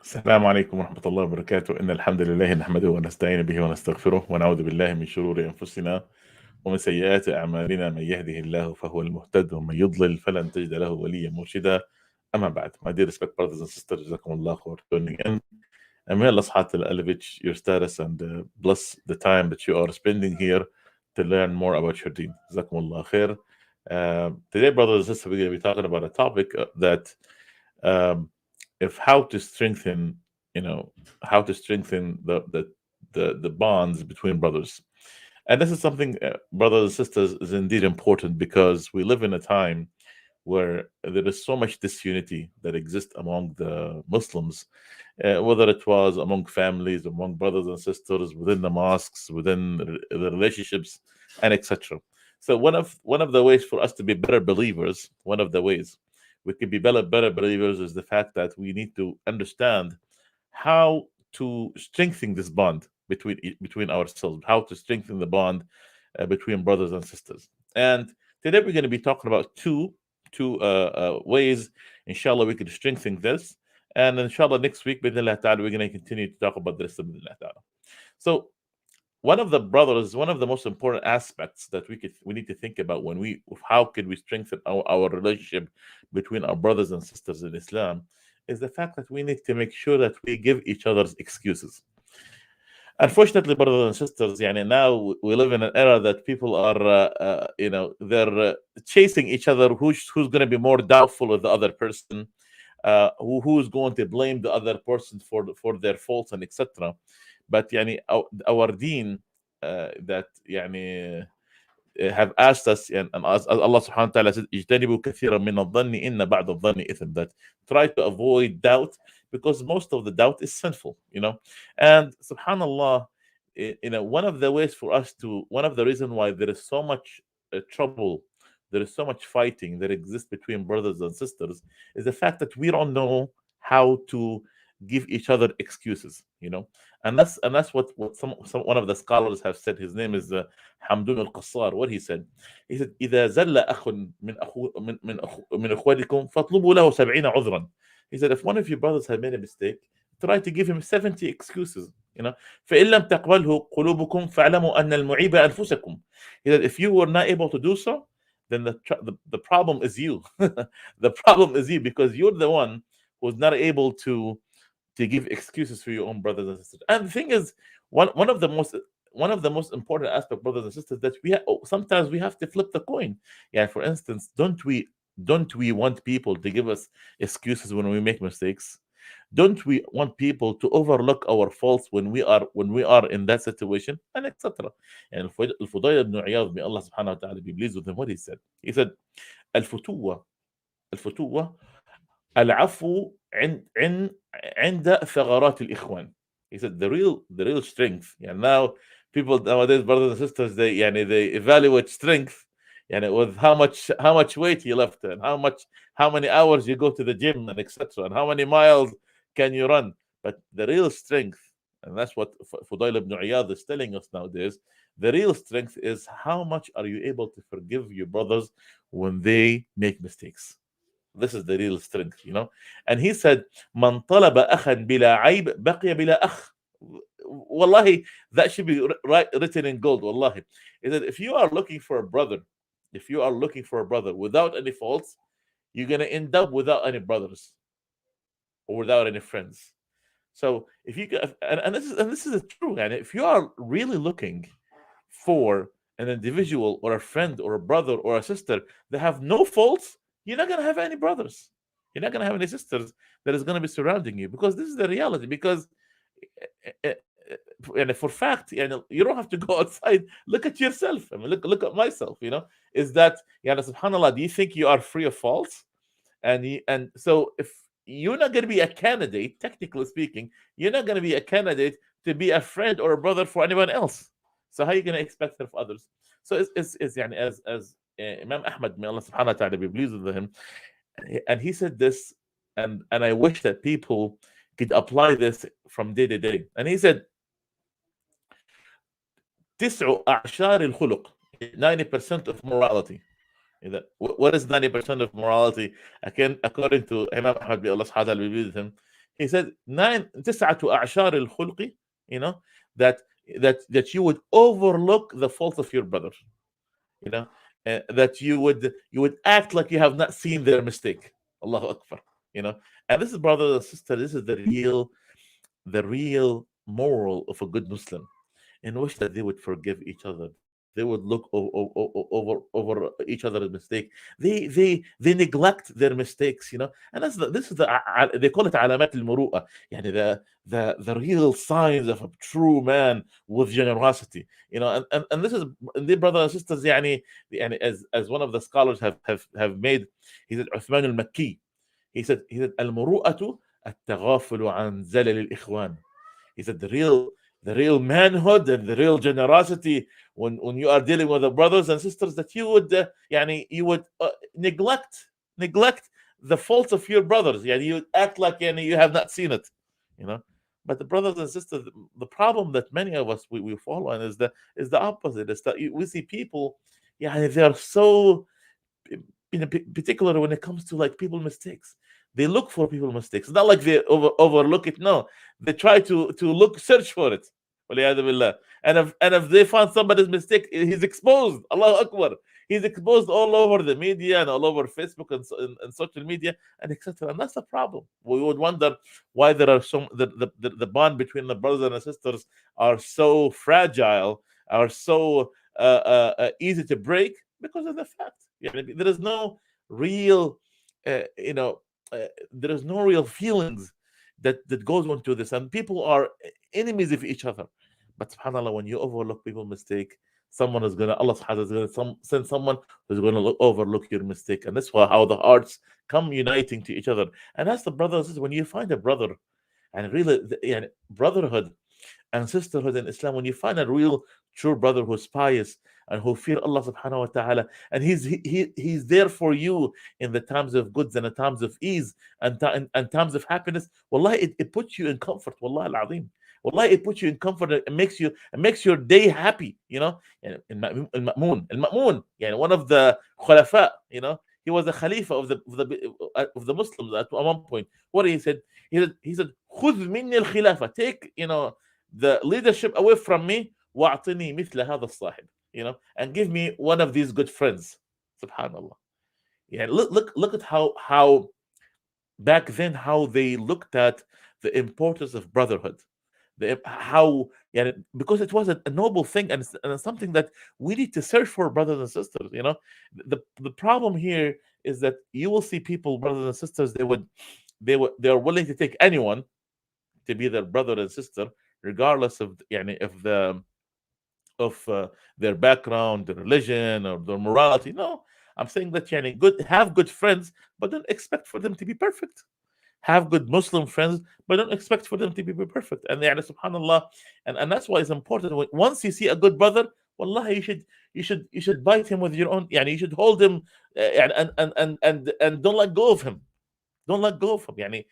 السلام عليكم ورحمة الله وبركاته. إن الحمد لله نحمده ونستعين به ونستغفره ونعوذ بالله من شرور أنفسنا ومن سيئات أعمالنا. من يهده الله فهو المهتد ومن يضلل فلن تجد له وليا مرشدا. أما بعد, my dear respect brothers and sisters, جزاكم الله for tuning in. And may Allah subhanahu wa ta'ala elevate your status and bless the time that you are spending here to learn more about your deen. جزاكم الله خير. Today, brothers and sisters, we're going to be talking about a topic that um, if how to strengthen, how to strengthen the bonds between brothers. And this is something, brothers and sisters, is indeed important because we live in a time where there is so much disunity that exists among the Muslims, whether it was among families, among brothers and sisters, within the mosques, within the relationships, and etc. So one of the ways for us to be better believers, one of the ways we can be better believers, is the fact that we need to understand how to strengthen this bond between ourselves, how to strengthen the bond between brothers and sisters. And today we're going to be talking about two ways, inshallah, we can strengthen this. And inshallah, next week, bidnillah ta'ala, we're going to continue to talk about the rest of bidnillah ta'ala. So one of the most important aspects that we need to think about when we how can we strengthen our relationship between our brothers and sisters in Islam is the fact that we need to make sure that we give each other's excuses. Unfortunately, brothers and sisters, now we live in an era that people are, they're chasing each other. Who's going to be more doubtful of the other person? Who's going to blame the other person for their faults and etc. But our deen that have asked us, and as Allah subhanahu wa ta'ala said, اجتنبوا كثيرا من الظن إن بعد الظن إثم, that try to avoid doubt because most of the doubt is sinful. And subhanallah, one of the ways for us to, one of the reasons why there is so much trouble, there is so much fighting that exists between brothers and sisters, is the fact that we don't know how to give each other excuses. And that's what some one of the scholars have said. His name is Hamdun al-Qassar. What he said, إذا زل أخ من أخوتكم فاطلبوا له 70 عذرا. He said, if one of your brothers had made a mistake, try to give him 70 excuses. فإن لم تقبله قلوبكم فاعلموا أن المعيب أنفسكم. He said, if you were not able to do so, then the problem is you. The problem is you, because you're the one who's not able to give excuses for your own brothers and sisters. And the thing is, one of the most important aspects, brothers and sisters, that sometimes we have to flip the coin. Yeah, for instance, don't we want people to give us excuses when we make mistakes? Don't we want people to overlook our faults when we are in that situation, and etc. And Al-Fudayl ibn Iyad, may Allah subhanahu wa ta'ala be pleased with him, what he said? He said, الفتوة الفتوة العفو عند ثغرات الإخوان. He said the real strength. Now people nowadays, brothers and sisters, they evaluate strength with how much weight you left, and how many hours you go to the gym, and etc., and how many miles can you run. But the real strength, and that's what Fudayl ibn Iyad is telling us nowadays, the real strength is how much are you able to forgive your brothers when they make mistakes. This is the real strength. And he said, "Man talaba akhan bila aib, baqiya bila akh." Wallahi, that should be written in gold. Wallahi, he said, if you are looking for a brother, without any faults, you're gonna end up without any brothers or without any friends. So if you can, and this is true, and if you are really looking for an individual or a friend or a brother or a sister that have no faults, you're not going to have any brothers. You're not going to have any sisters that is going to be surrounding you, because this is the reality. Because uh, and for fact, you don't have to go outside. Look at yourself. I mean, look at myself. Is that subhanallah? Do you think you are free of faults? And so if you're not going to be a candidate, technically speaking, you're not going to be a candidate to be a friend or a brother for anyone else. So how are you going to expect that of others? So it's as Imam Ahmad, may Allah subhanahu wa ta'ala be pleased with him, and he said this, and I wish that people could apply this from day to day. And he said, تسع أعشار الخلق, 90% of morality. What is 90% of morality? Again, according to Imam Ahmad, may Allah subhanahu wa ta'ala be pleased with him, He said nine تسعة أعشار الخلق, you know, that that you would overlook the fault of your brother, you know, that you would act like you have not seen their mistake. Allahu Akbar, you know. And this is, brothers and sisters, this is the real moral of a good Muslim, in which that they would forgive each other. They would look over each other's mistake. They neglect their mistakes, you know. And this is they call it علامات المروءة, يعني the real signs of a true man with generosity, you know. And this is, and the brothers and sisters, يعني as one of the scholars have made, he said عثمان المكي, he said المروءة التغافل عن زلل الإخوان. He said the real manhood and the real generosity, when you are dealing with the brothers and sisters, that you would neglect the faults of your brothers. You would act like you have not seen it, you know. But the brothers and sisters, the problem that many of us we fall on is the opposite. Is that we see people, they are so, in particular when it comes to like people mistakes, they look for people mistakes. It's not like they overlook it. No, they try to search for it. وَلِيَعْذُ بِاللَّهِ. And if they find somebody's mistake, he's exposed. Allahu Akbar. He's exposed all over the media and all over Facebook and social media and etc. And that's the problem. We would wonder why there are the bond between the brothers and sisters are so fragile, are so easy to break, because of the fact, there is no real, there is no real feelings that goes into this, and people are enemies of each other. But subhanallah, when you overlook people's mistake, someone is gonna Allah subhanahu is gonna send someone who's gonna overlook your mistake, and that's why how the hearts come uniting to each other. And that's the brothers. When you find a brother, and really, brotherhood and sisterhood in Islam, when you find a real true brother who's pious and who fear Allah subhanahu wa ta'ala, and he's there for you in the times of goods and the times of ease and times of happiness, wallahi, it puts you in comfort. Wallahi al-azim. Wallahi, it puts you in comfort. It makes your day happy, you know. Al-Ma'mun, one of the khulafa, he was a khalifa of the Muslims at one point. What he said? He said, خذ مني الخلافة, take, the leadership away from me, واعطني مثل هذا الصاحب, and give me one of these good friends. Subhanallah. Look at how back then, how they looked at the importance of brotherhood. How, because it was a noble thing, and something that we need to search for, brothers and sisters. The problem here is that you will see people, brothers and sisters, they are willing to take anyone to be their brother and sister, regardless of their background, their religion, or their morality. No, I'm saying that have good friends, but don't expect for them to be perfect. Have good Muslim friends, but don't expect for them to be perfect. And subhanallah, and that's why it's important. Once you see a good brother, wallahi, you should bite him with your own. You should hold him, and don't let go of him. Don't let go of him.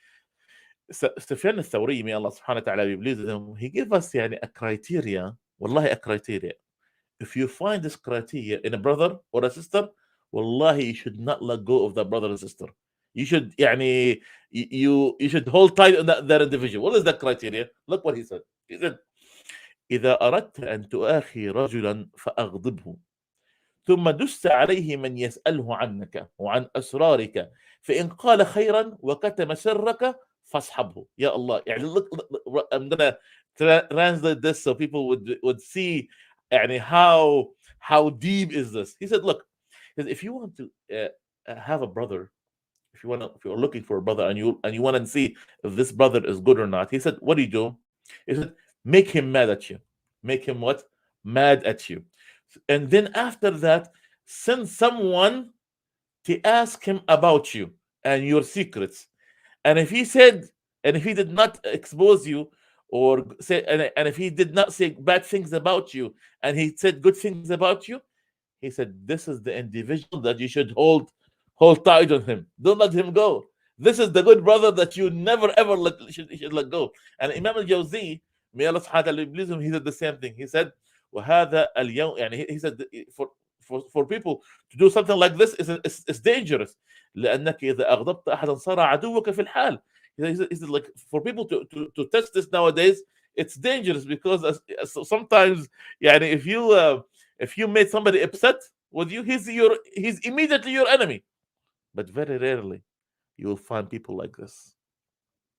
Sufyan al-Thawri, may Allah subhanahu wa ta'ala be pleased with him, he gave us a criteria, wallahi, a criteria. If you find this criteria in a brother or a sister, wallahi, you should not let go of that brother or sister. You should you should hold tight on that individual. What is that criteria? Look what he said. He said, إذا أردت أن تؤاخي رجلا فأغضبه ثم دس عليه من يسأله عنك وعن أسرارك فإن قال خيرا وكتم سرك فاصحبه. Ya Allah. Look, I'm gonna translate this so people would see how deep is this. He said, look, if you want to have a brother, if you're looking for a brother, and you want to see if this brother is good or not, he said, what do you do? He said, make him mad at you. Make him what? Mad at you. And then after that, send someone to ask him about you and your secrets. And if he did not expose you, or say, and if he did not say bad things about you, and he said good things about you, he said, this is the individual that you should hold tight on him. Don't let him go. This is the good brother that you never ever should let go. And Imam al-Jawzi, may Allah subhanahu wa ta'ala please him, he said the same thing. He said, وهذا اليوم, he said, for people to do something like this is dangerous. لأنك إذا أغضبت أحدا صار عدوك في الحال. He said, like, for people to test this nowadays, it's dangerous because so sometimes, yeah, if you made somebody upset with you, he's immediately your enemy. But very rarely you will find people like this.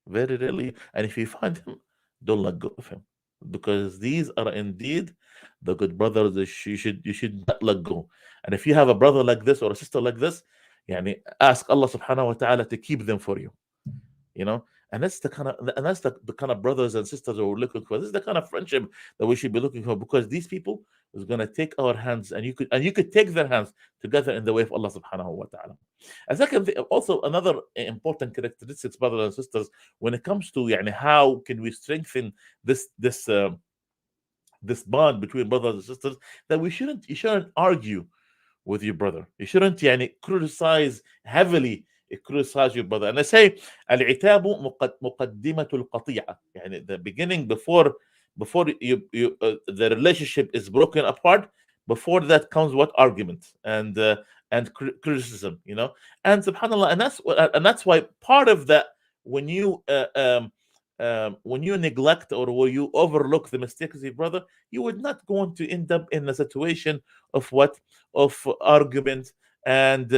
Very rarely. And if you find him, don't let go of him, because these are indeed the good brothers that you should not let go. And if you have a brother like this or a sister like this, yani, ask Allah subhanahu wa ta'ala to keep them for you. You know, and that's the kind of brothers and sisters that we're looking for. This is the kind of friendship that we should be looking for, because these people is going to take our hands, and you could take their hands together in the way of Allah subhanahu wa ta'ala. And second, also another important characteristics, brothers and sisters, when it comes to, yani, how can we strengthen this this bond between brothers and sisters, that you shouldn't argue with your brother. You shouldn't, يعني, criticize heavily, criticize your brother. And I say العتاب مقدمة القطيعة. يعني the beginning, before the relationship is broken apart, before that comes what? Argument and criticism, you know. And subhanallah, and that's why part of that, when you when you neglect or when you overlook the mistakes of your brother, you would not going to end up in a situation of what? Of argument and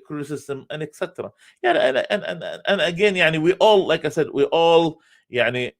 criticism and etc. Yeah, and again, yani, we all, like I said, yani,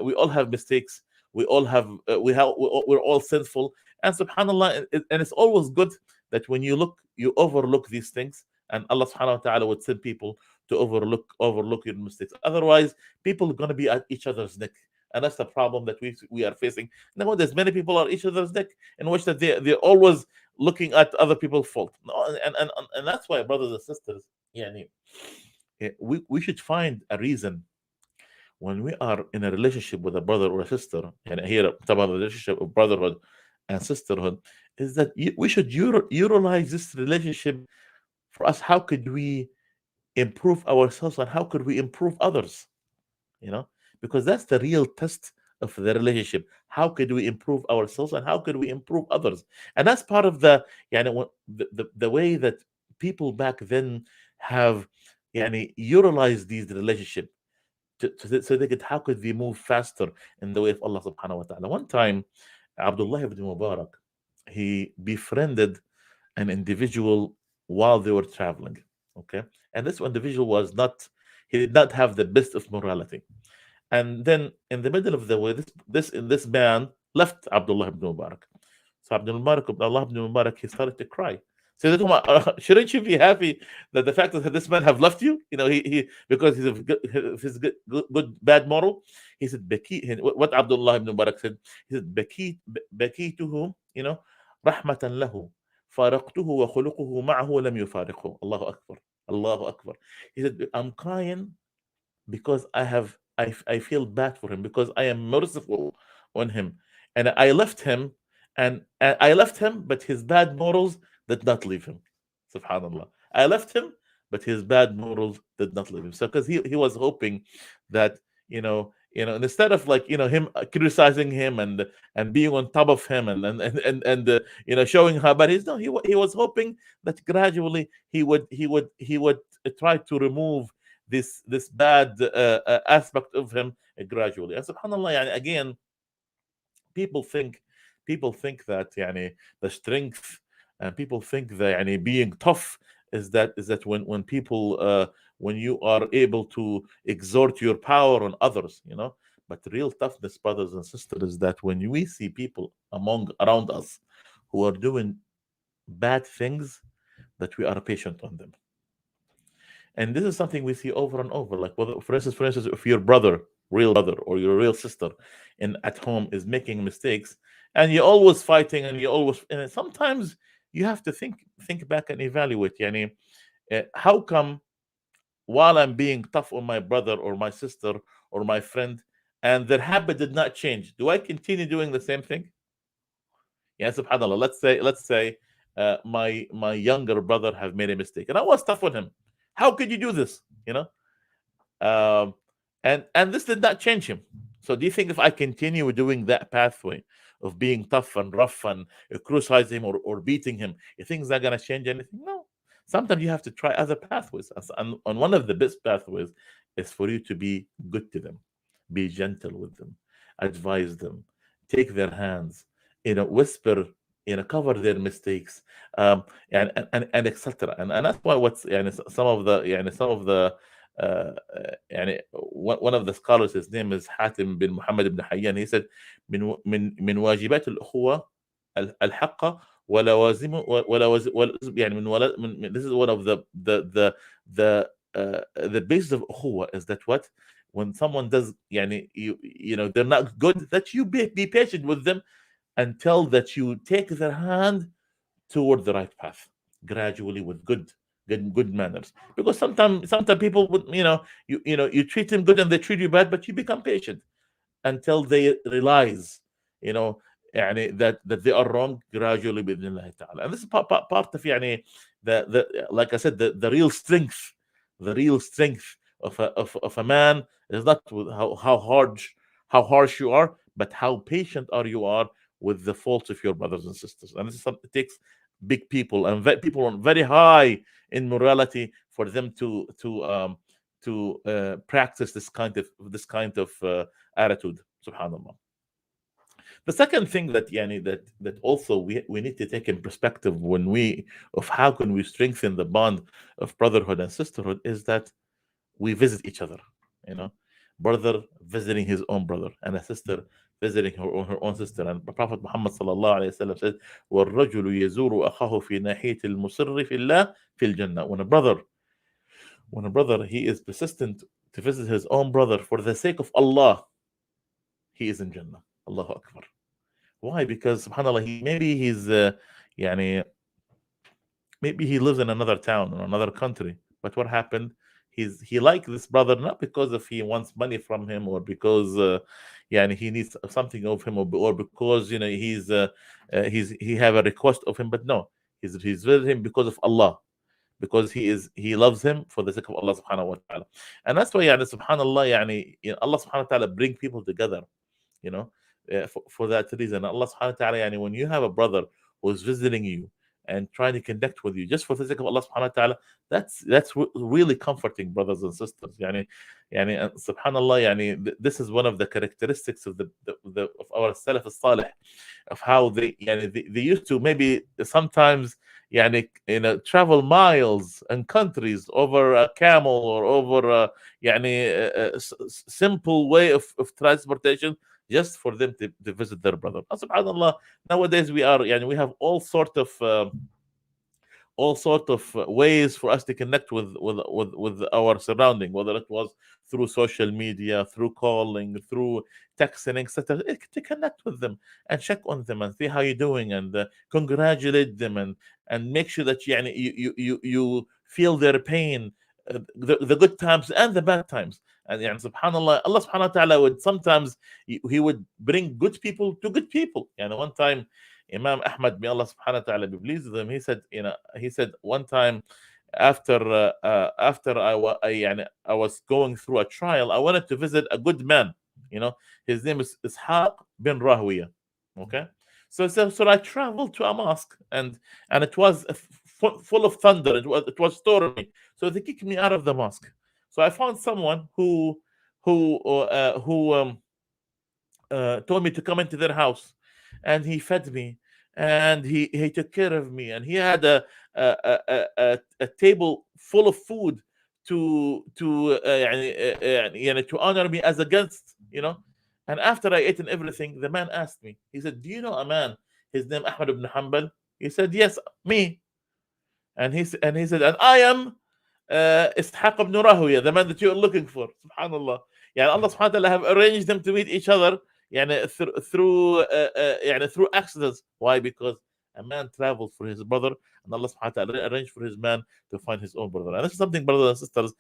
we all have mistakes. We're all sinful, and subhanallah, and it's always good that when you overlook these things, and Allah subhanahu wa ta'ala would send people to overlook your mistakes. Otherwise, people are going to be at each other's neck, and that's the problem that we are facing nowadays. Many people are each other's neck, in which that they're always looking at other people's fault. No, and that's why, brothers and sisters, yani, we should find a reason when we are in a relationship with a brother or a sister. And here, about the relationship of brotherhood and sisterhood, is that we should utilize this relationship for us. How could we improve ourselves, and how could we improve others? You know, because that's the real test of the relationship. How could we improve ourselves, and how could we improve others? And that's part of the, yani, the way that people back then have, yani, utilized these relationship so they could, how could they move faster in the way of Allah subhanahu wa ta'ala. One time, Abdullah ibn Mubarak, he befriended an individual while they were traveling. Okay, and this individual was not, he did not have the best of morality. And then in the middle of the way, this man left Abdullah ibn Mubarak. So Abdullah ibn Mubarak, he started to cry. So they, shouldn't you be happy that the fact that this man have left you? You know, he because he's of his good bad moral. He said, Baki, what Abdullah ibn Mubarak said, he said, Baki to whom? You know, rahmatan lahu. فارقته وخلقه معه لم يفارقه. الله أكبر. الله أكبر. He said, I'm crying because I feel bad for him, because I am merciful on him, and I left him, and I left him, but his bad morals did not leave him. Subhanallah, I left him, but his bad morals did not leave him. So because he was hoping that, and instead of, like, him criticizing him and being on top of him and showing how bad he's, no, he was hoping that gradually he would try to remove this bad aspect of him gradually. And subhanallah, yani, again, people think that, yani, the strength, and people think that, yani, being tough is that when people when you are able to exert your power on others, but real toughness, brothers and sisters, is that when we see people around us who are doing bad things, that we are patient on them. And this is something we see over and over. Like, whether, for instance, if your real brother, or your real sister, at home is making mistakes, and you're always fighting, and sometimes you have to think back and evaluate. Yani, how come, while I'm being tough on my brother or my sister or my friend, and their habit did not change, do I continue doing the same thing? Yeah, subhanallah. Let's say my younger brother have made a mistake, and I was tough on him. How could you do this? Um, and this did not change him. So do you think if I continue doing that pathway of being tough and rough and criticizing him, or beating him, you think it's not gonna change anything? No. Sometimes you have to try other pathways. And one of the best pathways is for you to be good to them, be gentle with them, advise them, take their hands, whisper, cover their mistakes, and etc. And that's why what's some of the one of the scholars, his name is Hatim bin Muhammad ibn Hayyan. He said, من واجبات الأخوة الحقة ولوازم يعني this is one of the basis of أخوة, is that what, when someone does they're not good, that you be patient with them until that you take their hand toward the right path, gradually, with good manners. Because sometimes people would, you treat them good and they treat you bad, but you become patient until they realize, you know, that they are wrong, gradually باذن ta'ala. And this is part of the like I said, the real strength, of a man is not with how harsh you are, but how patient you are with the faults of your brothers and sisters. And this is something, it takes big people and people on very high in morality for them to practice this kind of attitude. Subhanallah. The second thing that that also we need to take in perspective when we of how can we strengthen the bond of brotherhood and sisterhood is that we visit each other. You know, brother visiting his own brother, and a sister visiting her own sister. And Prophet Muhammad sallallahu alaihi wasallam said, "والرجل يزور أخاه في ناحية المسر في الله في الجنة." When a brother he is persistent to visit his own brother for the sake of Allah, he is in Jannah. Allahu Akbar. Why? Because subhanallah, yani, maybe he lives in another town or another country. But what happened? He liked this brother not because of he wants money from him, or because he needs something of him, or because he have a request of him. But no, he's with him because of Allah, because he loves him for the sake of Allah subhanahu wa ta'ala. And that's why subhanallah, Allah subhanahu wa ta'ala bring people together, you know, for that reason. Allah subhanahu wa ta'ala, when you have a brother who's visiting you and trying to connect with you just for the sake of Allah subhanahu wa ta'ala, that's really comforting, brothers and sisters. Subhanallah, this is one of the characteristics of of our Salaf al-Salih, of how they used to maybe sometimes travel miles and countries over a camel or over a simple way of transportation, just for them to visit their brother. Subhanallah, nowadays we have all sort of ways for us to connect with our surrounding, whether it was through social media, through calling, through texting, etc., to connect with them and check on them and see how you're doing, and congratulate them, and make sure that you feel their pain, the good times and the bad times. And subhanallah, Allah subhanahu wa ta'ala would sometimes he would bring good people to good people. One time, Imam Ahmad, may Allah subhanahu wa ta'ala be pleased with him, he said one time, after I was going through a trial, I wanted to visit a good man. His name is Ishaq bin Rahwiya. Okay, so I traveled to a mosque, and it was full of thunder. It was stormy, so they kicked me out of the mosque. So I found someone who told me to come into their house, and he fed me, and he took care of me, and he had a table full of food to honor me as a guest. And after I ate and everything, the man asked me. He said, "Do you know a man? His name Ahmad ibn Hanbal." He said, "Yes, me." And he said, "And I am Ishaq ibn Rahuya, the man that you're looking for." Subhanallah. Allah subhanahu wa ta'ala have arranged them to meet each other through accidents. Why? Because a man traveled for his brother, and Allah subhanahu wa ta'ala arranged for his man to find his own brother. And this is something, brothers and sisters,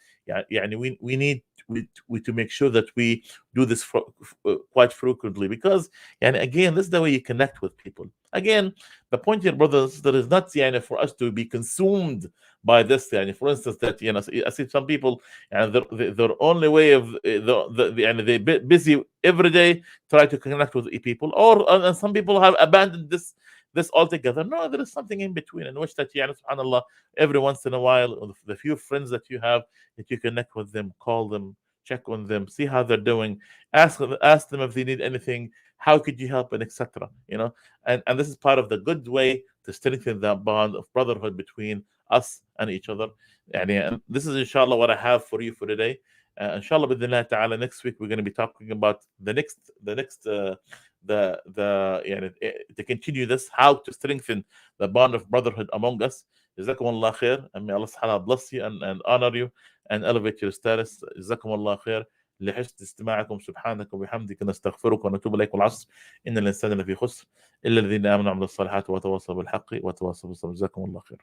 we need to make sure that we do this quite frequently, because again, this is the way you connect with people. Again, the point here, brothers and sisters, is not for us to be consumed by this. For instance, that I see some people, and their only way of they busy every day try to connect with people, or and some people have abandoned this altogether. No, there is something in between, in which that subhanallah, every once in a while, the few friends that you have, that you connect with them, call them, check on them, see how they're doing, ask them if they need anything, how could you help, and etc. And this is part of the good way to strengthen that bond of brotherhood between us and each other. And this is inshallah what I have for you for today. Inshallah bidnillah ta'ala, next week we're going to be talking about to continue this, how to strengthen the bond of brotherhood among us. جزاكم الله خير, and may Allah subhanahu wa ta'ala bless you and honor you and elevate your status. جزاكم الله خير لحسن استماعكم. سبحانك وبحمدك نستغفرك ونتوب اليك. والعصر ان الانسان لفي خسر الا الذين امنوا وعملوا الصالحات وتواصوا بالحق وتواصوا بالصبر. جزاكم الله خير.